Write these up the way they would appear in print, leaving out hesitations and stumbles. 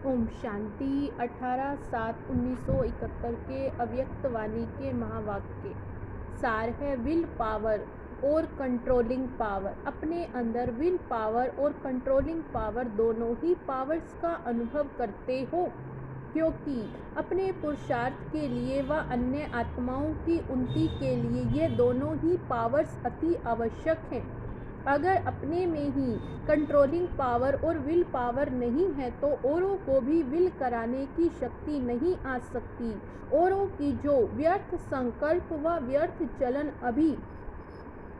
ओम शांति। 18/7/1971 के अव्यक्त वाणी के महावाक्य सार है विल पावर और कंट्रोलिंग पावर। अपने अंदर विल पावर और कंट्रोलिंग पावर दोनों ही पावर्स का अनुभव करते हो, क्योंकि अपने पुरुषार्थ के लिए व अन्य आत्माओं की उन्नति के लिए ये दोनों ही पावर्स अति आवश्यक हैं। अगर अपने में ही कंट्रोलिंग पावर और विल पावर नहीं है तो औरों को भी विल कराने की शक्ति नहीं आ सकती। औरों की जो व्यर्थ संकल्प व व्यर्थ चलन अभी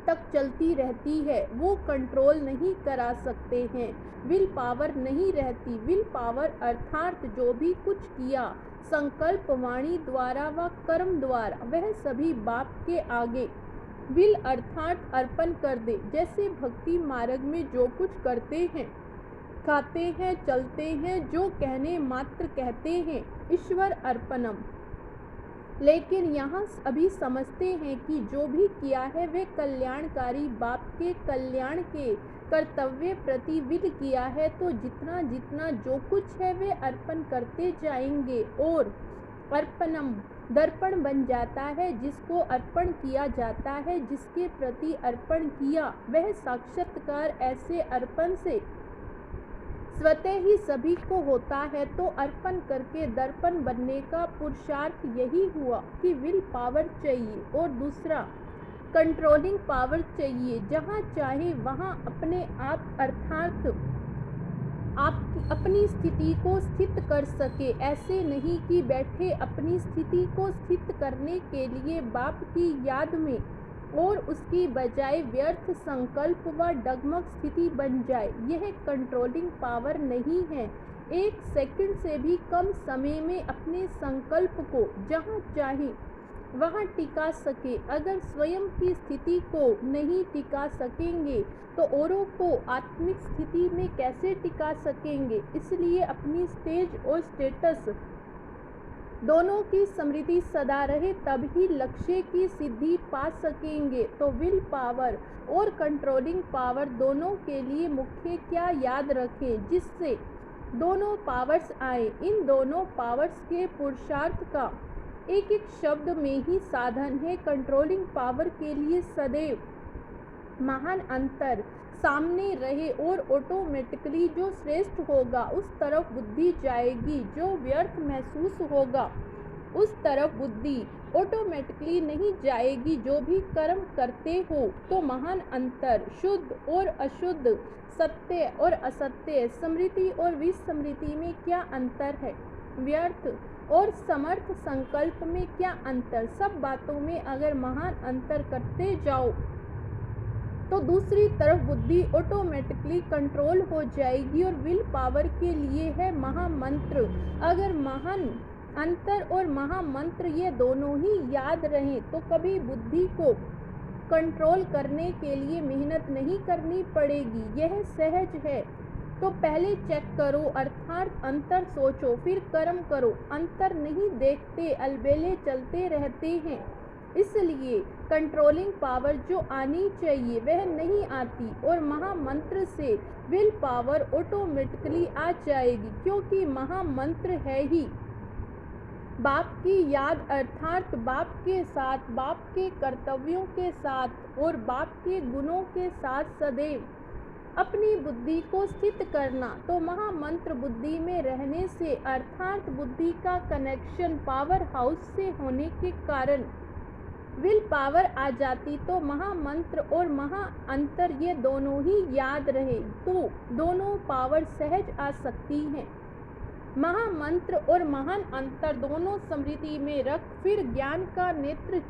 तक चलती रहती है वो कंट्रोल नहीं करा सकते हैं। विल पावर नहीं रहती। विल पावर अर्थात जो भी कुछ किया संकल्प वाणी द्वारा व कर्म द्वारा वह सभी बाप के आगे विल अर्थात अर्पण कर दे। जैसे भक्ति मार्ग में जो कुछ करते हैं, खाते हैं, चलते हैं, जो कहने मात्र कहते हैं ईश्वर अर्पणम। लेकिन यहाँ अभी समझते हैं कि जो भी किया है वे कल्याणकारी बाप के कल्याण के कर्तव्य प्रति विल किया है, तो जितना जितना जो कुछ है वे अर्पण करते जाएंगे और अर्पणम दर्पण बन जाता है। जिसको अर्पण किया जाता है, जिसके प्रति अर्पण किया वह साक्षात्कार ऐसे अर्पण से स्वतः ही सभी को होता है। तो अर्पण करके दर्पण बनने का पुरुषार्थ यही हुआ कि विल पावर चाहिए और दूसरा कंट्रोलिंग पावर चाहिए। जहाँ चाहे वहाँ अपने आप अर्थात आप अपनी स्थिति को स्थित कर सके। ऐसे नहीं कि बैठे अपनी स्थिति को स्थित करने के लिए बाप की याद में और उसकी बजाय व्यर्थ संकल्प व डगमग स्थिति बन जाए, यह कंट्रोलिंग पावर नहीं है। एक सेकंड से भी कम समय में अपने संकल्प को जहाँ चाहे वहाँ टिका सके। अगर स्वयं की स्थिति को नहीं टिका सकेंगे तो औरों को आत्मिक स्थिति में कैसे टिका सकेंगे। इसलिए अपनी स्टेज और स्टेटस दोनों की समृद्धि सदा रहे, तब ही लक्ष्य की सिद्धि पा सकेंगे। तो विल पावर और कंट्रोलिंग पावर दोनों के लिए मुख्य क्या याद रखें जिससे दोनों पावर्स आए। इन दोनों पावर्स के पुरुषार्थ का एक एक शब्द में ही साधन है। कंट्रोलिंग पावर के लिए सदैव महान अंतर सामने रहे और ऑटोमेटिकली जो श्रेष्ठ होगा उस तरफ बुद्धि जाएगी। जो व्यर्थ महसूस होगा उस तरफ बुद्धि ऑटोमेटिकली नहीं जाएगी। जो भी कर्म करते हो तो महान अंतर, शुद्ध और अशुद्ध, सत्य और असत्य, स्मृति और विस्मृति में क्या अंतर है, व्यर्थ और समर्थ संकल्प में क्या अंतर। सब बातों में अगर महान अंतर करते जाओ तो दूसरी तरफ बुद्धि ऑटोमेटिकली कंट्रोल हो जाएगी। और विल पावर के लिए है महामंत्र। अगर महान अंतर और महामंत्र ये दोनों ही याद रहें तो कभी बुद्धि को कंट्रोल करने के लिए मेहनत नहीं करनी पड़ेगी। यह सहज है। तो पहले चेक करो अर्थात अंतर सोचो, फिर कर्म करो। अंतर नहीं देखते, अलबेले चलते रहते हैं। इसलिए कंट्रोलिंग पावर जो आनी चाहिए वह नहीं आती और महामंत्र से विल पावर ऑटोमेटिकली आ जाएगी, क्योंकि महामंत्र है ही बाप की याद अर्थात बाप के साथ, बाप के कर्तव्यों के साथ और बाप के गुणों के साथ सदैव अपनी बुद्धि को स्थित करना। तो महामंत्र बुद्धि में रहने से अर्थात बुद्धि का कनेक्शन पावर हाउस से होने के कारण विल पावर आ जाती। तो महामंत्र और महाअंतर ये दोनों ही याद रहे तो दोनों पावर सहज आ सकती हैं। महामंत्र और महान अंतर दोनों स्मृति में रख फिर ज्ञान का नेत्र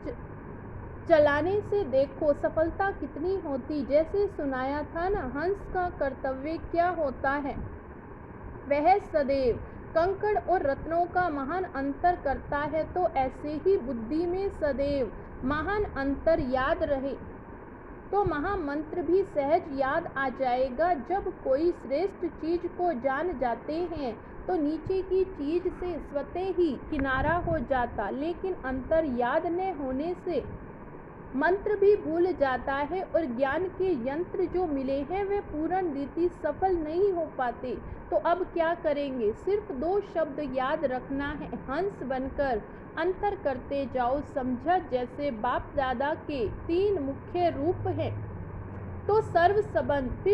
चलाने से देखो सफलता कितनी होती। जैसे सुनाया था ना, हंस का कर्तव्य क्या होता है, वह सदैव कंकड़ और रत्नों का महान अंतर करता है। तो ऐसे ही बुद्धि में सदैव महान अंतर याद रहे तो महामंत्र भी सहज याद आ जाएगा। जब कोई श्रेष्ठ चीज को जान जाते हैं तो नीचे की चीज से स्वतः ही किनारा हो जाता, लेकिन अंतर याद न होने से मंत्र भी भूल जाता है और ज्ञान के यंत्र जो मिले हैं वे पूर्ण रीति सफल नहीं हो पाते। तो अब क्या करेंगे? सिर्फ 2 शब्द याद रखना है, हंस बनकर अंतर करते जाओ। समझा? जैसे बाप दादा के 3 मुख्य रूप हैं तो सर्व संबंध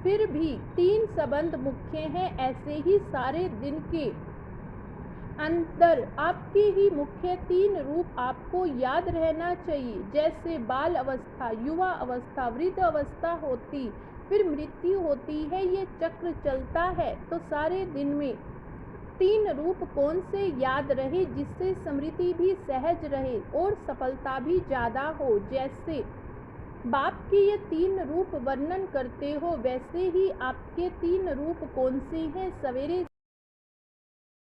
फिर भी 3 संबंध मुख्य हैं। ऐसे ही सारे दिन के अंदर आपके ही मुख्य 3 रूप आपको याद रहना चाहिए। जैसे बाल अवस्था, युवा अवस्था, वृद्ध अवस्था होती, फिर मृत्यु होती है, ये चक्र चलता है। तो सारे दिन में 3 रूप कौन से याद रहे जिससे स्मृति भी सहज रहे और सफलता भी ज़्यादा हो। जैसे बाप के ये 3 रूप वर्णन करते हो वैसे ही आपके 3 रूप कौन से हैं? सवेरे